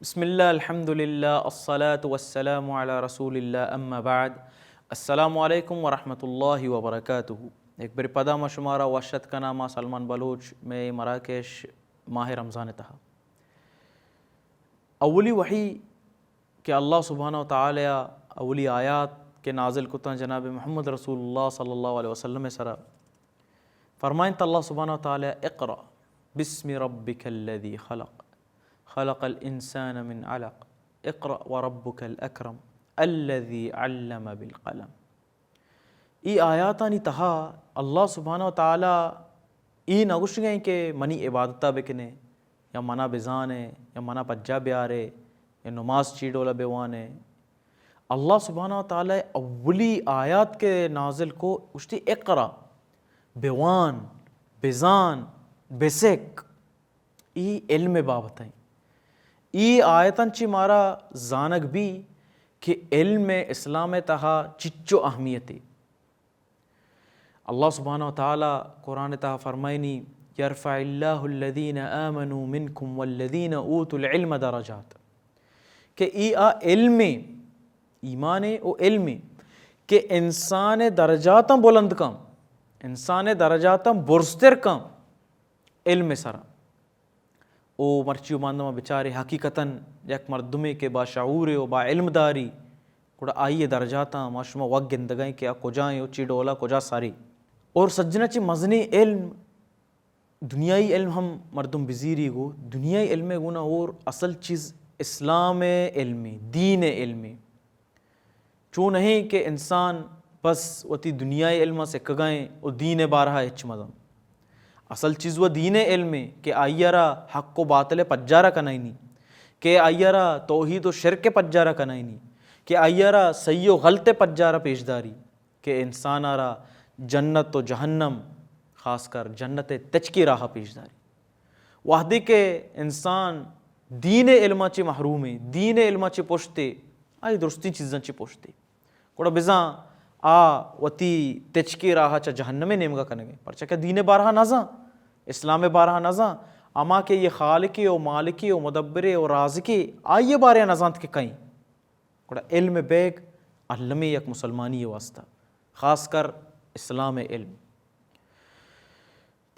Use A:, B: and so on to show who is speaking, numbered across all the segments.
A: بسم اللہ الحمد للہ الصلاۃ والسلام علی رسول اللہ اما بعد. السلام علیکم ورحمۃ اللہ وبرکاتہ. ایک بر پدا شمارہ واشت کا نامہ سلمان بلوچ میں مراکش ماہ رمضان تہا. اولی وحی کہ اللہ سبحانہ و تعالی اولی آیات کے نازل کتا جناب محمد رسول اللہ صلی اللہ علیہ وسلم سرا فرمائن تا اللہ سبحانہ و تعالی اقرأ بسم ربک الذی خلق خلق الانسان من علق اقرأ وربک الاکرم الذی علم بالقلم. ای آیاتانی تہا اللہ سبحانہ و تعالی ای نگوش گئیں کہ منی عبادتہ بکنے یا منا بزانے یا منا پجا بیارے یا نماز چیڈولا بیوانے. اللہ سبحانہ و تعالی اولی آیات کے نازل کو اشتی اقرا بیوان بزان بسک ای علم بابتیں. ای آیتن چی مارا زانک بھی کہ علم اسلام تہا چچو اہمیتی. اللہ سبحانہ و تعالی قرآن تہا فرمائنی یرفع اللہ الذین آمنوا منکم والذین اوتوا العلم درجات کہ ای علم ایمان او علم کہ انسان درجاتاں بلند کم انسان درجاتاں برستر کم علم سرا. او مرچیو ماندما بچارے حقیقتاً یک مردمے کے با شعور و با علم داری کڑا آئیے درجاتاں ماشما وقت گندگائیں کہ کجائیں او چی ڈولا کجا ساری. اور سجنہ چی مزنی علم دنیای علم ہم مردم بزیری گو دنیای علم گونا اور اصل چیز اسلام علمی دین علمی چون نہیں کہ انسان بس وتی دنیای علم سے کگائیں او دین بارہا ہچ مدم. اصل چیز وہ دین علم کہ آئیرا حق و باطل پجارہ کنائنی کہ آئیرا توحید و شرک پجارہ کنائنی کہ آئیرا صحیح و غلط پجارہ پیشداری کہ انسان آرا جنت و جہنم خاص کر جنت تچ کی راہ پیشداری. وحدی کے انسان دین علمہ چی محروم ہے دین علمہ چی پوشتے آئی درستی چیزاں چی پوشتے کوڑا بزاں وتی تچ کی راہ چا جہنم نیمگا کنگے پرچہ کہ دین بارہا نازاں اسلام بارہا نازاں اما کہ یہ خالقی و مالکی و مدبر و رازقی آئیے بارے نازاں کہ کہیں کوڑا علم بیگ علمی یک مسلمانی واسطہ خاص کر اسلام علم.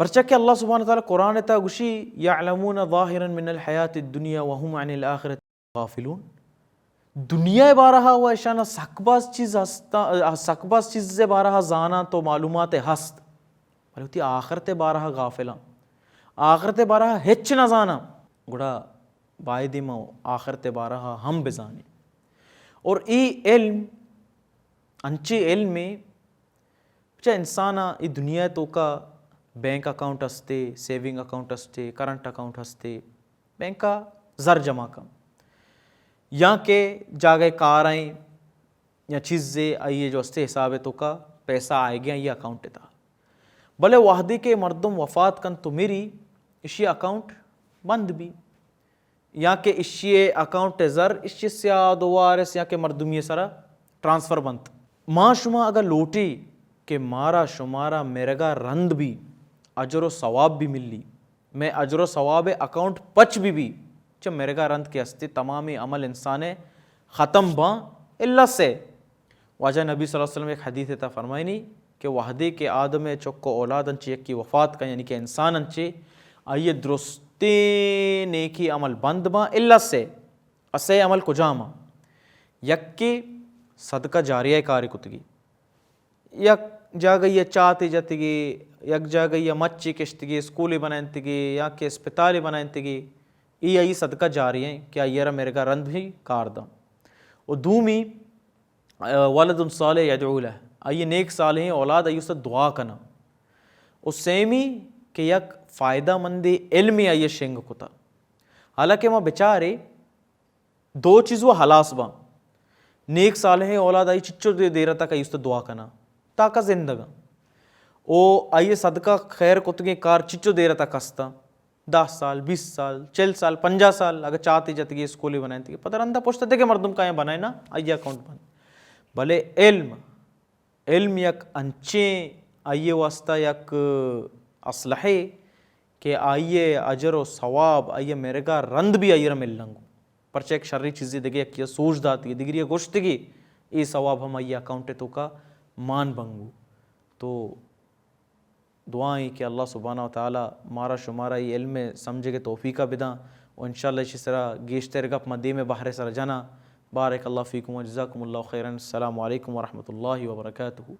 A: پرچہ کہ اللہ سبحانہ تعالیٰ قرآن تا گوشی یعلمون ظاہرا من الحیات الدنیا وهم عن الاخرت غافلون. دنیا بارہا ہوا اشانہ سکباز چیز سے بارہا زانا تو معلومات ہست بلے ہوتی آخرت بارہا غافلان آخرت بارہا ہچ نہ زانا گڑا باید مو آخرت بارہا ہم بزانے. اور ای علم انچے علم میں چاہ انسانا ای دنیا تو کا بینک اکاؤنٹ ہستے سیونگ اکاؤنٹ ہستے کرنٹ اکاؤنٹ ہستے بینک کا زر جمع کم یا کہ جاگئے کار آئیں یا چیزیں آئیے جو ہستے حساب تو کا پیسہ آئے گیا یہ اکاؤنٹ تھا بلے وحدی کے مردم وفات کن تو میری اشی اکاؤنٹ بند بھی یا کہ اشی اکاؤنٹ زر اشی سیاد وارس یا کہ مردمی سرا ٹرانسفر بند ماں شما اگر لوٹی کہ مارا شمارا میرگا رند بھی اجر و ثواب بھی ملی میں اجر و ثواب اکاؤنٹ پچ بھی جب میرگا رند کے ہستے تمامی عمل انسانے ختم باں اللہ سے. واجہ نبی صلی اللہ علیہ وسلم ایک حدیث تا فرمائنی کہ وحدی کے آدم چکو اولاد انچے یک کی وفات کا یعنی کہ انسان انچے آئیے درستی نیکی عمل بند باں اللہ سے اسے عمل کجاما یک کی صدقہ جاریہ کاری کتگی یک جاگئی چاہتی جتگی یک جاگئی مچی کشتگی اسکولی بنائنتگی یا کہ اسپتالی بنائنتگی ای آئی صدقہ جاری ہیں کہ آئیرہ میرے کا رند بھی کار دا. و دومی ولد صالح یدعو لہ آئیے نیک صالح اولاد آئیے اسے دعا کنا. و سیمی کہ یک فائدہ مندی علمی آئیے شنگ کتا حالانکہ ماں بچارے دو چیز وہ حلاس باں نیک صالح اولاد آئی چچو دے رہا تک آئیے اسے دعا کنا تاکہ زندگا او آئیے صدقہ خیر کتگی کار چچو دے رہا تک ہستا 10 سال 20 سال 40 سال 50 سال اگر چاہتی جاتی اسکولی بنائیں تھی پتہ رندہ پوچھتے تھے کہ مردم کہیں بنائیں نا آئیے اکاؤنٹ بن بھلے علم یک انچے آئیے واسطہ یک اسلحے کہ آئیے اجر و ثواب آئیے میرے کا رند بھی آئیے مل لنگو پرچہ ایک شرری چیزی دیگے کیا سوچ داتی دیگری یہ گوشتگی ای ثواب ہم ای اکاؤنٹ تو کا مان بنگو. تو دعائیں کہ اللہ سبحانہ و تعالیٰ مارا شمارا یہ علم سمجھے کے توفیقہ بداں و انشاءاللہ اسی طرح گیشتر گپ مدی میں بحر سر جنا. بارک اللہ فیکم و جزاکم اللہ خیرا. السلام علیکم ورحمۃ اللہ وبرکاتہ.